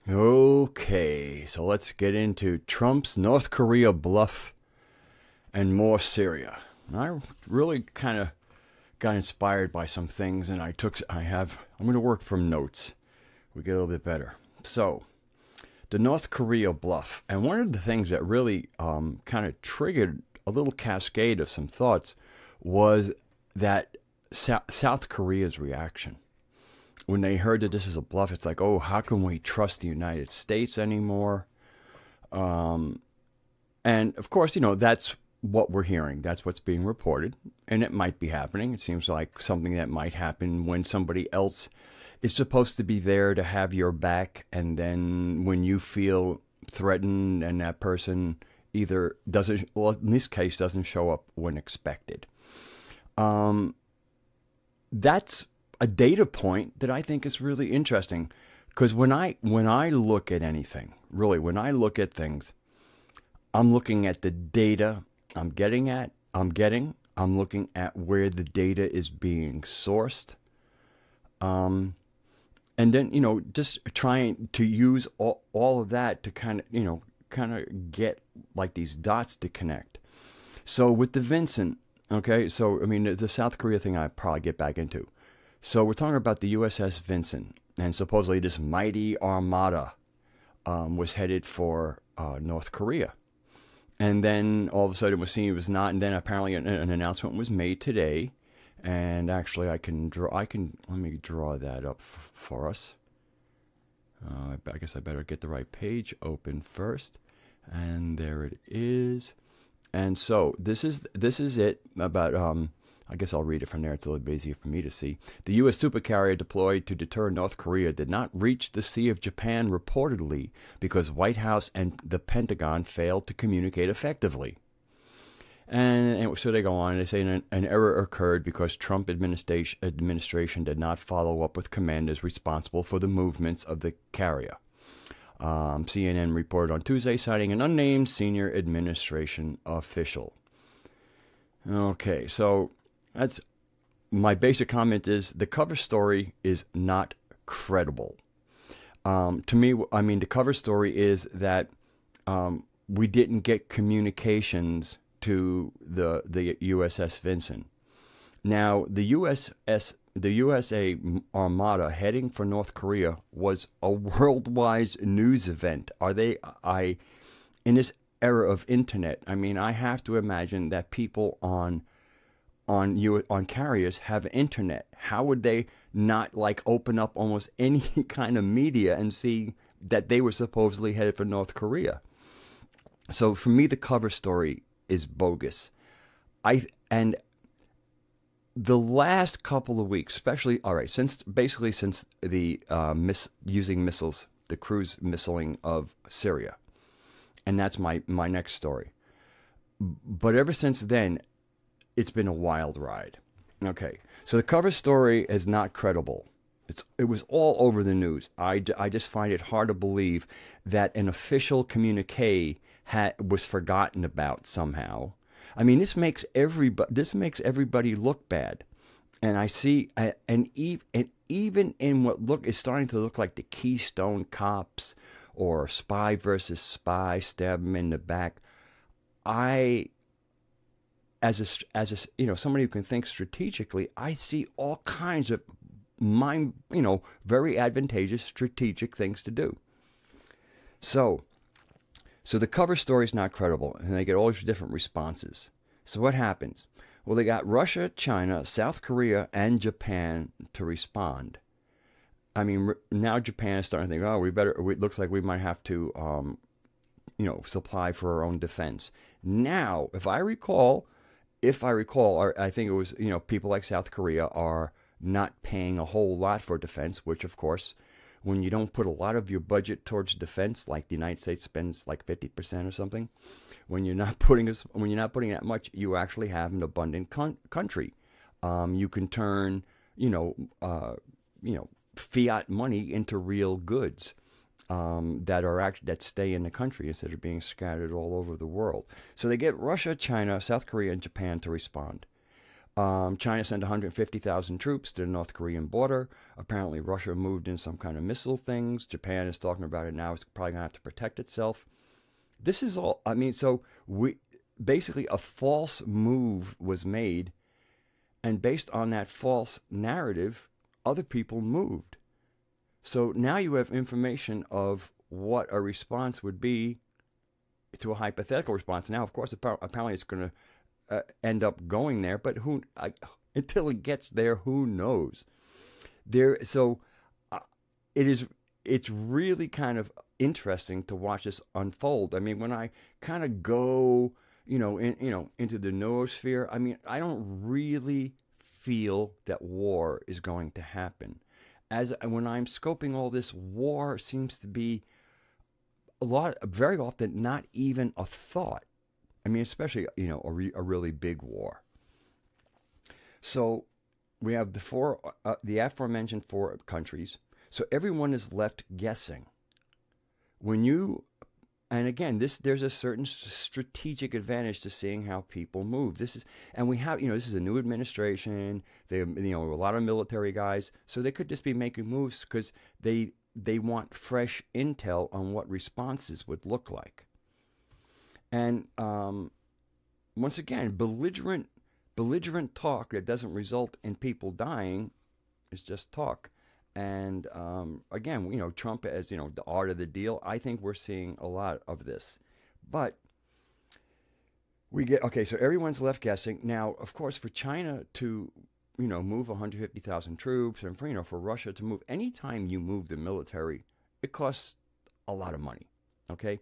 Okay, so let's get into Trump's North Korea bluff and more Syria. I really kind of got inspired by some things, and I'm going to work from notes. We get a little bit better. So, the North Korea bluff, and one of the things that really kind of triggered a little cascade of some thoughts was that South Korea's reaction when they heard that this is a bluff. It's like, oh, how can we trust the United States anymore? And of course, that's what we're hearing. That's what's being reported. And it might be happening. It seems like something that might happen when somebody else is supposed to be there to have your back. And then when you feel threatened and that person either doesn't, well, in this case, doesn't show up when expected. That's a data point that I think is really interesting, because when I look at anything, really, when I look at things, I'm looking at the data I'm looking at where the data is being sourced, and then just trying to use all of that to kind of get like these dots to connect. So with the Vincent, okay, so I mean the South Korea thing I probably get back into. So we're talking about the USS Vincent, and supposedly this mighty armada was headed for North Korea. And then all of a sudden it was seen it was not, and then apparently an announcement was made today. And actually let me draw that up for us. I guess I better get the right page open first. And there it is. And so this is it about, I guess I'll read it from there. It's a little bit easier for me to see. The U.S. supercarrier deployed to deter North Korea did not reach the Sea of Japan reportedly because White House and the Pentagon failed to communicate effectively. And so they go on and they say an error occurred because Trump administration did not follow up with commanders responsible for the movements of the carrier. CNN reported on Tuesday, citing an unnamed senior administration official. Okay, so that's my basic comment is the cover story is not credible. To me, I mean, the cover story is that we didn't get communications to the USS Vincent. Now, the USA Armada heading for North Korea was a worldwide news event. In this era of internet, I mean, I have to imagine that people on carriers have internet. How would they not open up almost any kind of media and see that they were supposedly headed for North Korea? So for me, the cover story is bogus. And the last couple of weeks, especially, all right, since the using missiles, the cruise missiling of Syria, and that's my next story. But ever since then, it's been a wild ride. Okay, so the cover story is not credible. It was all over the news. I just find it hard to believe that an official communique was forgotten about somehow. I mean, this makes everybody look bad, and I see, and even in what is starting to look like the Keystone Cops or Spy versus Spy, stab them in the back. As somebody who can think strategically, I see all kinds of very advantageous strategic things to do. So the cover story is not credible, and they get all these different responses. So what happens? Well, they got Russia, China, South Korea, and Japan to respond. I mean, now Japan is starting to think, oh, it looks like we might have to, supply for our own defense. Now, if I recall, I think it was, people like South Korea are not paying a whole lot for defense, which, of course, when you don't put a lot of your budget towards defense, like the United States spends like 50% or something, when you're not putting that much, you actually have an abundant country. You can turn, fiat money into real goods that stay in the country instead of being scattered all over the world. So they get Russia, China, South Korea, and Japan to respond. China sent 150,000 troops to the North Korean border. Apparently, Russia moved in some kind of missile things. Japan is talking about it now. It's probably going to have to protect itself. This is all, I mean, so we basically a false move was made. And based on that false narrative, other people moved. So now you have information of what a response would be to a hypothetical response. Now, of course, apparently it's going to end up going there, but until it gets there, who knows? So it's really kind of interesting to watch this unfold. I mean, when I kind of go, into the noosphere, I mean, I don't really feel that war is going to happen. When I'm scoping all this, war seems to be very often not even a thought. I mean, especially, a really big war. So we have the aforementioned 4 countries. So everyone is left guessing. And again, there's a certain strategic advantage to seeing how people move. This is a new administration. They, a lot of military guys, so they could just be making moves because they want fresh intel on what responses would look like. And once again, belligerent talk that doesn't result in people dying is just talk. And again, Trump as the art of the deal. I think we're seeing a lot of this, but so everyone's left guessing. Now, of course, for China to move 150,000 troops, and for Russia to move, anytime you move the military, it costs a lot of money. Okay.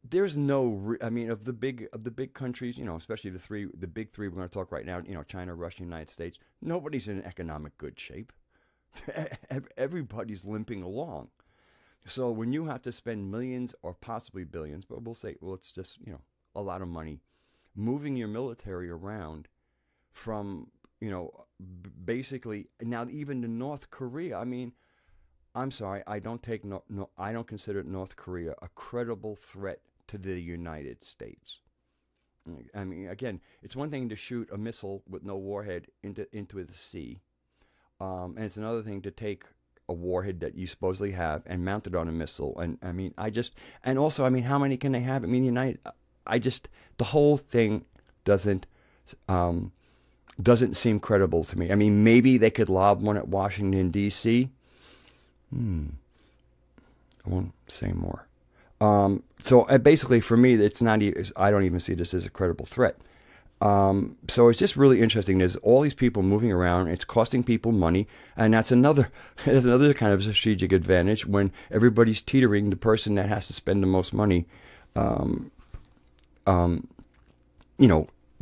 There's of the big countries, especially the big three we're going to talk right now, China, Russia, United States, nobody's in economic good shape. Everybody's limping along. So when you have to spend millions or possibly billions, but we'll say, it's just, a lot of money, moving your military around from, basically, now even to North Korea, I mean, I'm sorry, I don't consider North Korea a credible threat to the United States. I mean, again, it's one thing to shoot a missile with no warhead into the sea. And it's another thing to take a warhead that you supposedly have and mount it on a missile. And I mean, how many can they have? I mean, the whole thing doesn't seem credible to me. I mean, maybe they could lob one at Washington, D.C. I won't say more. So basically, for me, I don't even see this as a credible threat. So it's just really interesting. There's all these people moving around. It's costing people money, and that's another kind of strategic advantage when everybody's teetering. The person that has to spend the most money,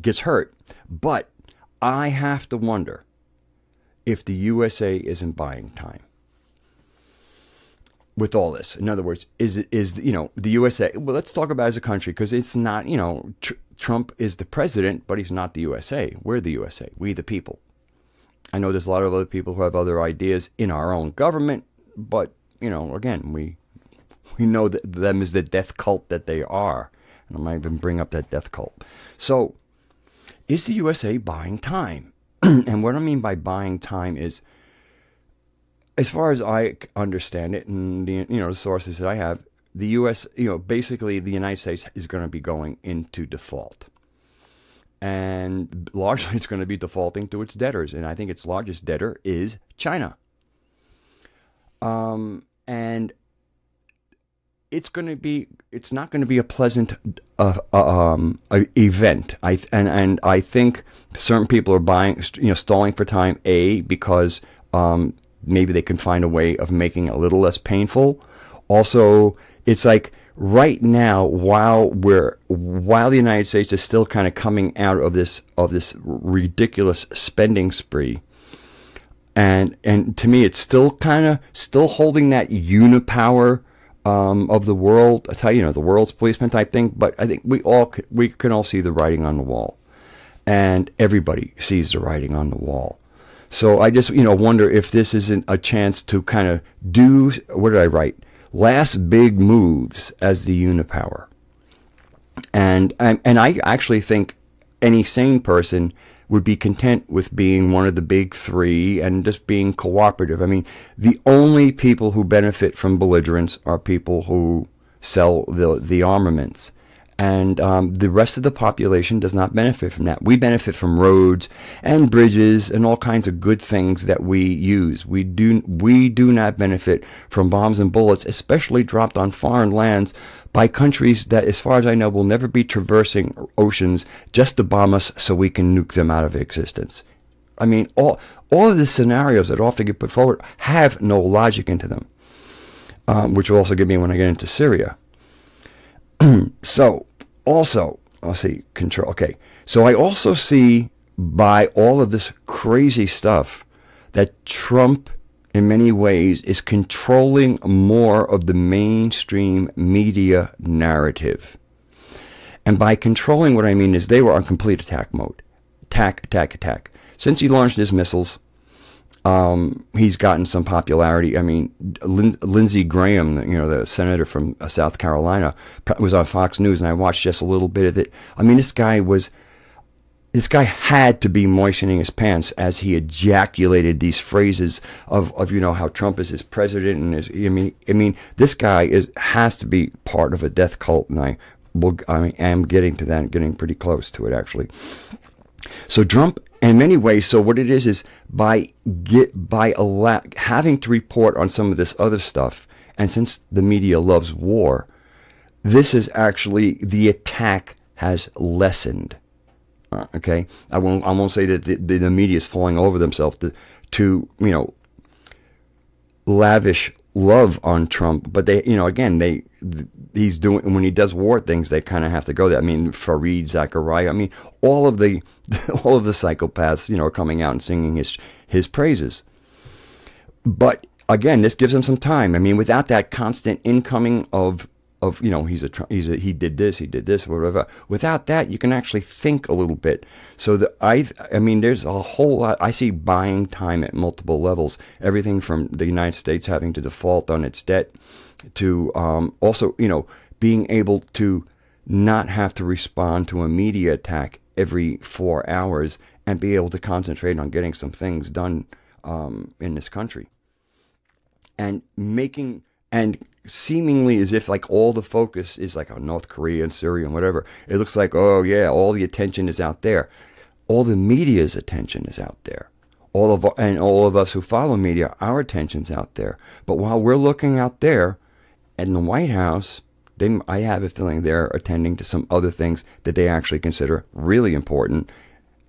gets hurt. But I have to wonder if the USA isn't buying time with all this. In other words, is the USA? Well, let's talk about it as a country, because it's not, Trump is the president, but he's not the USA. We're the USA. We the people. I know there's a lot of other people who have other ideas in our own government, but again, we know that them is the death cult that they are, and I might even bring up that death cult. So, is the USA buying time? And what I mean by buying time is, as far as I understand it, and the sources that I have, the U.S., basically the United States is going to be going into default, and largely it's going to be defaulting to its debtors, and I think its largest debtor is China. And it's not going to be a pleasant event. And I think certain people are stalling for time. Because maybe they can find a way of making it a little less painful. Also, it's like right now, while the United States is still kind of coming out of this ridiculous spending spree, and to me, it's still holding that unipower of the world. That's how the world's policeman type thing. But I think we can all see the writing on the wall, and everybody sees the writing on the wall. So I just wonder if this isn't a chance to kind of do, what did I write? Last big moves as the unipower. And I actually think any sane person would be content with being one of the big three and just being cooperative. I mean, the only people who benefit from belligerence are people who sell the armaments. And the rest of the population does not benefit from that. We benefit from roads and bridges and all kinds of good things that we use. We do not benefit from bombs and bullets, especially dropped on foreign lands by countries that, as far as I know, will never be traversing oceans just to bomb us so we can nuke them out of existence. I mean, all of the scenarios that often get put forward have no logic into them, which will also get me when I get into Syria. So, also, I'll see, control. Okay, so I also see by all of this crazy stuff that Trump, in many ways, is controlling more of the mainstream media narrative. And by controlling, what I mean is they were on complete attack mode. Attack. Since he launched his missiles, he's gotten some popularity. I mean, Lindsey Graham, the senator from South Carolina, was on Fox News, and I watched just a little bit of it. I mean, this guy had to be moistening his pants as he ejaculated these phrases of how Trump is his president, and I mean, this guy has to be part of a death cult, and I am getting to that, getting pretty close to it actually. So Trump, in many ways, so what it is by having to report on some of this other stuff, and since the media loves war, this is actually, the attack has lessened. Okay, I won't say that the media is falling over themselves to lavish love on Trump, but he's doing, when he does war things, they kind of have to go there. I mean, Fareed Zakaria, I mean, all of the psychopaths, are coming out and singing his praises. But again, this gives him some time. I mean, without that constant incoming of he did this, whatever. Without that, you can actually think a little bit. So I mean, there's a whole lot. I see buying time at multiple levels. Everything from the United States having to default on its debt to also, being able to not have to respond to a media attack every 4 hours and be able to concentrate on getting some things done in this country. And seemingly as if like all the focus is like on North Korea and Syria and whatever. It looks like, oh yeah, all the attention is out there. All the media's attention is out there. All of us who follow media, our attention's out there. But while we're looking out there in the White House, I have a feeling they're attending to some other things that they actually consider really important.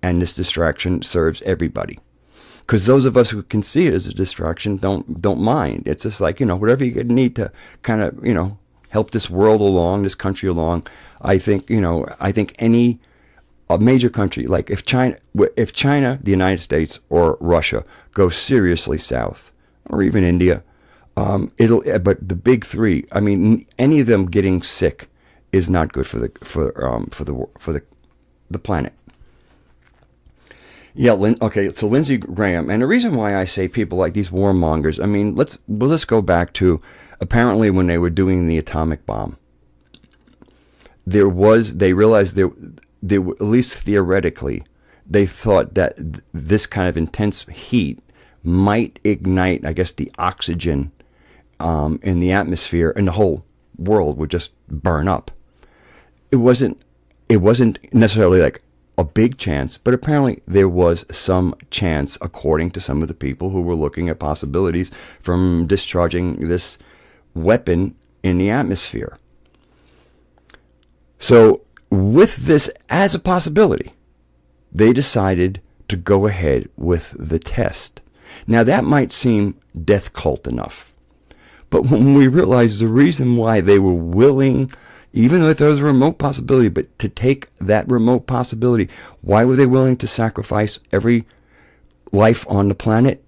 And this distraction serves everybody. Because those of us who can see it as a distraction don't mind. It's just like, whatever you need to kind of, help this world along, this country along. I think a major country, like if China, the United States, or Russia go seriously south, or even India, but the big three, I mean, any of them getting sick is not good for the planet. Yeah, okay, so Lindsey Graham, and the reason why I say people like these warmongers, I mean, let's go back to apparently when they were doing the atomic bomb. They realized they were, at least theoretically, they thought that this kind of intense heat might ignite, I guess, the oxygen in the atmosphere, and the whole world would just burn up. It wasn't necessarily like a big chance, but apparently there was some chance, according to some of the people who were looking at possibilities from discharging this weapon in the atmosphere. So with this as a possibility, they decided to go ahead with the test. Now that might seem death cult enough, but when we realize the reason why they were willing, even though there was a remote possibility, but to take that remote possibility, why were they willing to sacrifice every life on the planet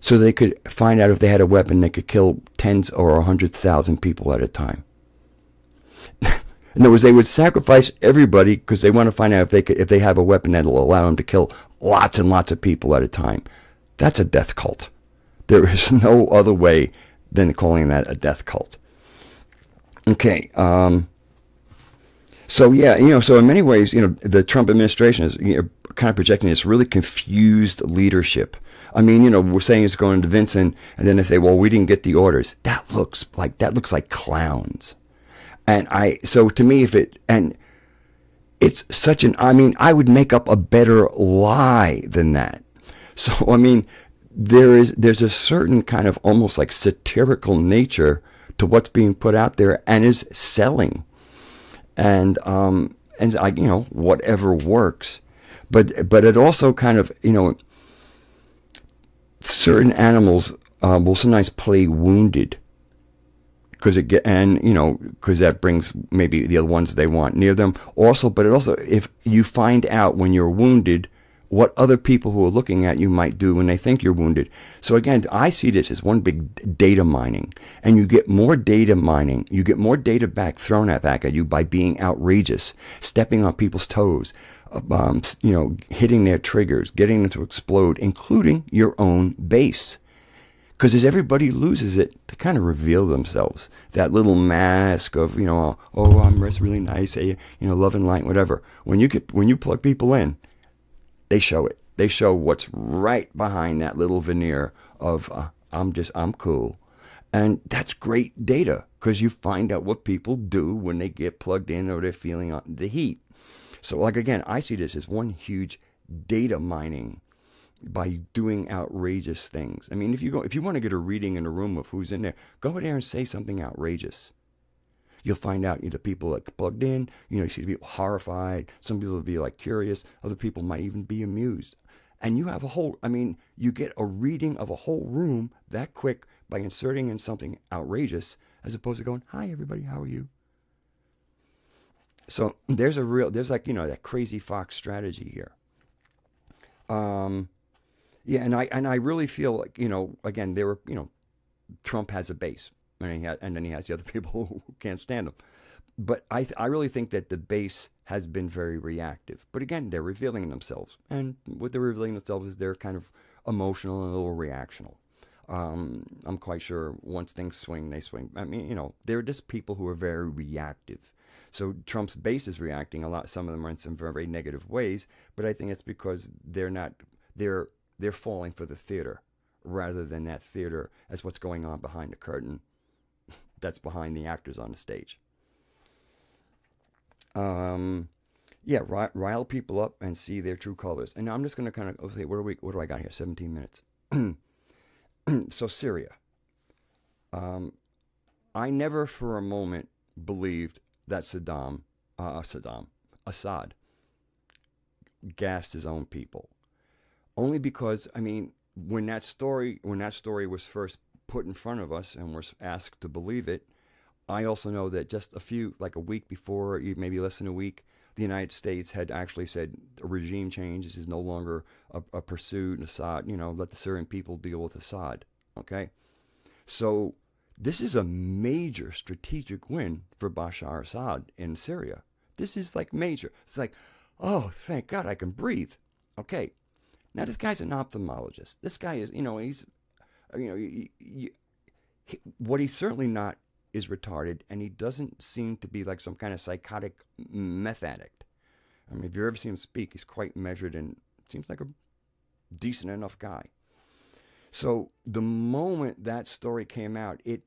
so they could find out if they had a weapon that could kill tens or 100,000 people at a time? In other words, they would sacrifice everybody because they want to find out if they have a weapon that will allow them to kill lots and lots of people at a time. That's a death cult. There is no other way than calling that a death cult. Okay. So yeah, so in many ways, the Trump administration is kind of projecting this really confused leadership. I mean, we're saying it's going to Vincent, and then they say, "Well, we didn't get the orders." That looks like clowns. So to me, it's such an, I mean, I would make up a better lie than that. So I mean, there's a certain kind of almost like satirical nature to what's being put out there and is selling. And I, whatever works, but it also kind of, certain animals will sometimes play wounded because because that brings maybe the other ones they want near them also. But it also, if you find out when you're wounded what other people who are looking at you might do when they think you're wounded. So again, I see this as one big data mining, and you get more data mining, you get more data thrown back at you by being outrageous, stepping on people's toes, hitting their triggers, getting them to explode, including your own base. Because as everybody loses it, they kind of reveal themselves. That little mask of, oh, I'm really nice, love and light, whatever. When you plug people in, they show it. They show what's right behind that little veneer of I'm cool. And that's great data because you find out what people do when they get plugged in or they're feeling the heat. So like, again, I see this as one huge data mining by doing outrageous things. I mean, if you want to get a reading in a room of who's in there, go in there and say something outrageous. You'll find out the people that plugged in, you see people horrified. Some people will be like curious. Other people might even be amused. And you have you get a reading of a whole room that quick by inserting in something outrageous as opposed to going, "Hi, everybody, how are you?" So there's that crazy fox strategy here. Yeah, and I really feel like, again, Trump has a base. And then he has the other people who can't stand him. But I really think that the base has been very reactive. But again, they're revealing themselves. And what they're revealing themselves is they're kind of emotional and a little reactional. I'm quite sure once things swing, they swing. I mean, they're just people who are very reactive. So Trump's base is reacting a lot. Some of them are in some very, very negative ways. But I think it's because they're falling for the theater rather than that theater as what's going on behind the curtain. That's behind the actors on the stage. Yeah, rile people up and see their true colors. And now I'm just going to kind of say, what do I got here? 17 minutes. So Syria. I never for a moment believed that Assad gassed his own people. Only because, I mean, when that story was first put in front of us and we're asked to believe it, I also know that just a week before, maybe less than a week, the United States had actually said a regime change. This is no longer a pursuit. Assad, let the Syrian people deal with Assad. Okay? So this is a major strategic win for Bashar Assad in Syria. This is like major. It's like, oh, thank God I can breathe. Okay. Now this guy's an ophthalmologist. This guy is, he's what he's certainly not is retarded, and he doesn't seem to be like some kind of psychotic meth addict. I mean, if you ever see him speak, he's quite measured and seems like a decent enough guy. So the moment that story came out, it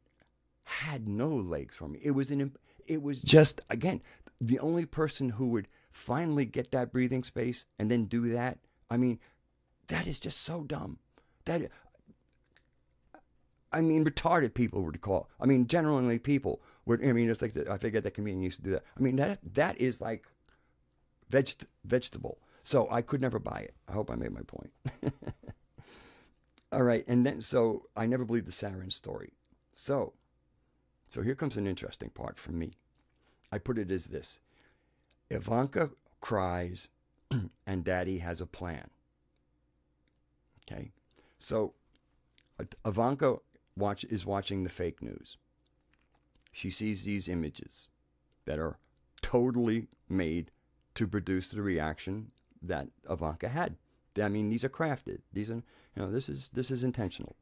had no legs for me. It was just, again, the only person who would finally get that breathing space and then do that. I mean, that is just so dumb. Retarded people would call. I mean, genuinely people would. I mean, it's like I forget that comedian used to do that. I mean, that is like vegetable. So I could never buy it. I hope I made my point. All right, and then so I never believed the sarin story. So here comes an interesting part for me. I put it as this: Ivanka cries, and Daddy has a plan. Okay, so Ivanka is watching the fake news. She sees these images that are totally made to produce the reaction that Ivanka had. I mean, these are crafted. These are, this is intentional.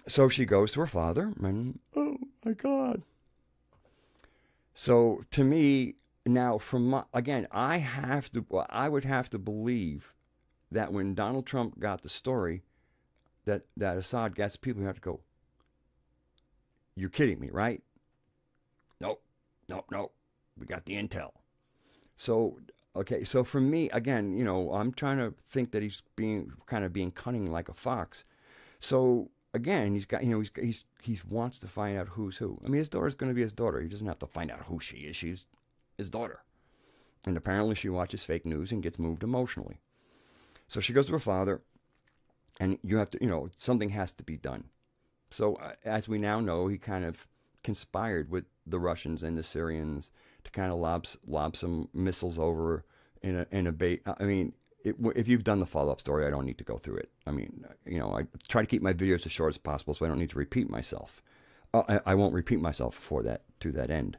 So she goes to her father and, oh my God. So to me, now from again, I would have to believe that when Donald Trump got the story that Assad gas, people have to go, you're kidding me, right? Nope, nope, nope. We got the intel. So okay, so for me, again, I'm trying to think that he's being cunning like a fox. So again, he's got, he wants to find out who's who. I mean, his daughter's going to be his daughter. He doesn't have to find out who she is. She's his daughter. And apparently she watches fake news and gets moved emotionally. So she goes to her father, and you have to, something has to be done. So as we now know, he kind of conspired with the Russians and the Syrians to kind of lob some missiles over in a bait. I mean, if you've done the follow-up story, I don't need to go through it. I mean, I try to keep my videos as short as possible so I don't need to repeat myself. I won't repeat myself to that end.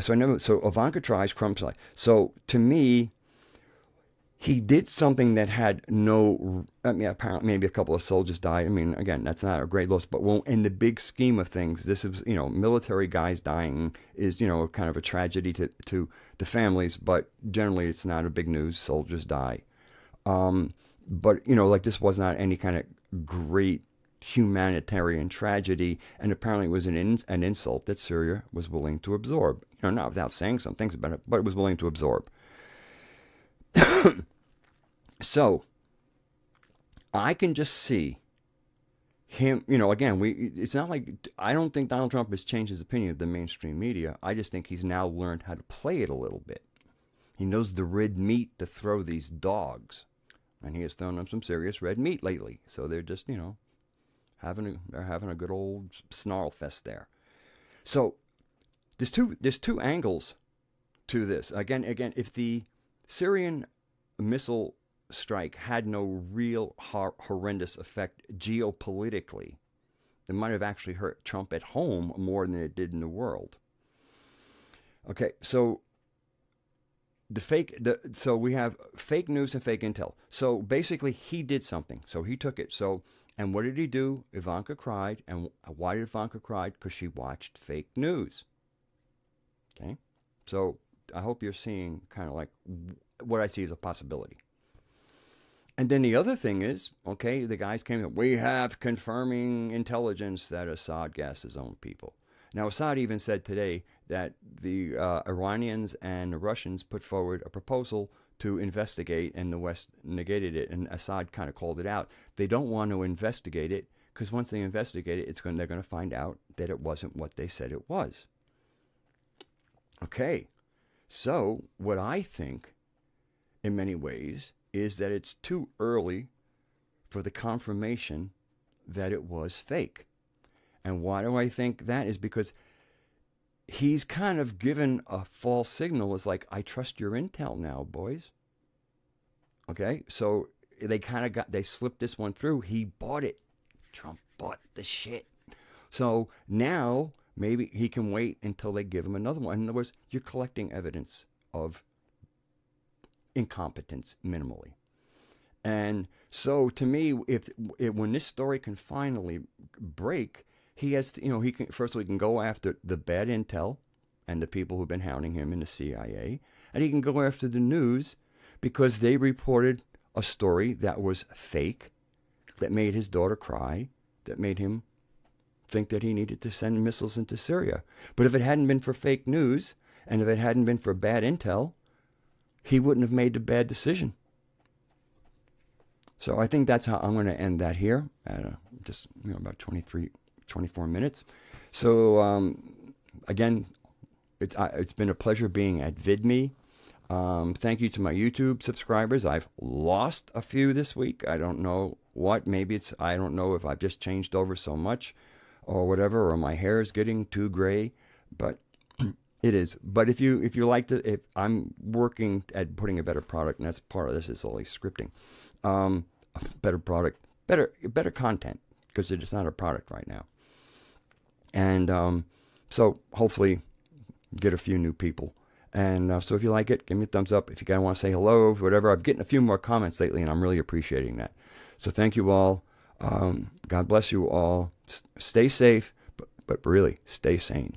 So Ivanka tries, Trump's like, so to me, he did something that had no, I mean, apparently maybe a couple of soldiers died. I mean, again, that's not a great loss, but in the big scheme of things, this is, military guys dying is, kind of a tragedy to the families, but generally it's not a big news. Soldiers die. But, like this was not any kind of great humanitarian tragedy, and apparently it was an insult that Syria was willing to absorb. Not without saying some things about it, but it was willing to absorb. So I can just see him, again, it's not like, I don't think Donald Trump has changed his opinion of the mainstream media. I just think he's now learned how to play it a little bit. He knows the red meat to throw these dogs, and he has thrown them some serious red meat lately. So they're just, having a good old snarl fest there. So there's two angles to this. Again, if the Syrian missile strike had no real horrendous effect geopolitically, it might have actually hurt Trump at home more than it did in the world. Okay, so so we have fake news and fake intel. So basically, he did something. So he took it. And what did he do? Ivanka cried. And why did Ivanka cry? Because she watched fake news. Okay, so I hope you're seeing kind of like what I see as a possibility. And then the other thing is, okay, the guys came in, we have confirming intelligence that Assad gassed his own people. Now, Assad even said today that the Iranians and the Russians put forward a proposal to investigate, and the West negated it, and Assad kind of called it out. They don't want to investigate it, because once they investigate it, they're going to find out that it wasn't what they said it was. Okay, so what I think, in many ways, is that it's too early for the confirmation that it was fake. And why do I think that is? Because he's kind of given a false signal. It's like, I trust your intel now, boys. Okay, so they slipped this one through. He bought it. Trump bought the shit. So now maybe he can wait until they give him another one. In other words, you're collecting evidence of incompetence minimally. And so to me, when this story can finally break, he has to, he can, first of all, he can go after the bad intel and the people who've been hounding him in the CIA, and he can go after the news because they reported a story that was fake, that made his daughter cry, that made him think that he needed to send missiles into Syria. But if it hadn't been for fake news, and if it hadn't been for bad intel, he wouldn't have made the bad decision. So I think that's how I'm going to end that here at just about 24 minutes. So again, it's been a pleasure being at VidMe. Thank you to my YouTube subscribers. I've lost a few this week. I don't know what. Maybe I don't know if I've just changed over so much or whatever, or my hair is getting too gray, but it is. But if you like to, if I'm working at putting a better product, and that's part of this is only scripting, a better product, better content, because it's not a product right now. And so hopefully get a few new people. And so if you like it, give me a thumbs up. If you guys want to say hello, whatever. I'm getting a few more comments lately, and I'm really appreciating that. So thank you all. God bless you all. Stay safe, but really stay sane.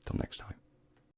Till next time.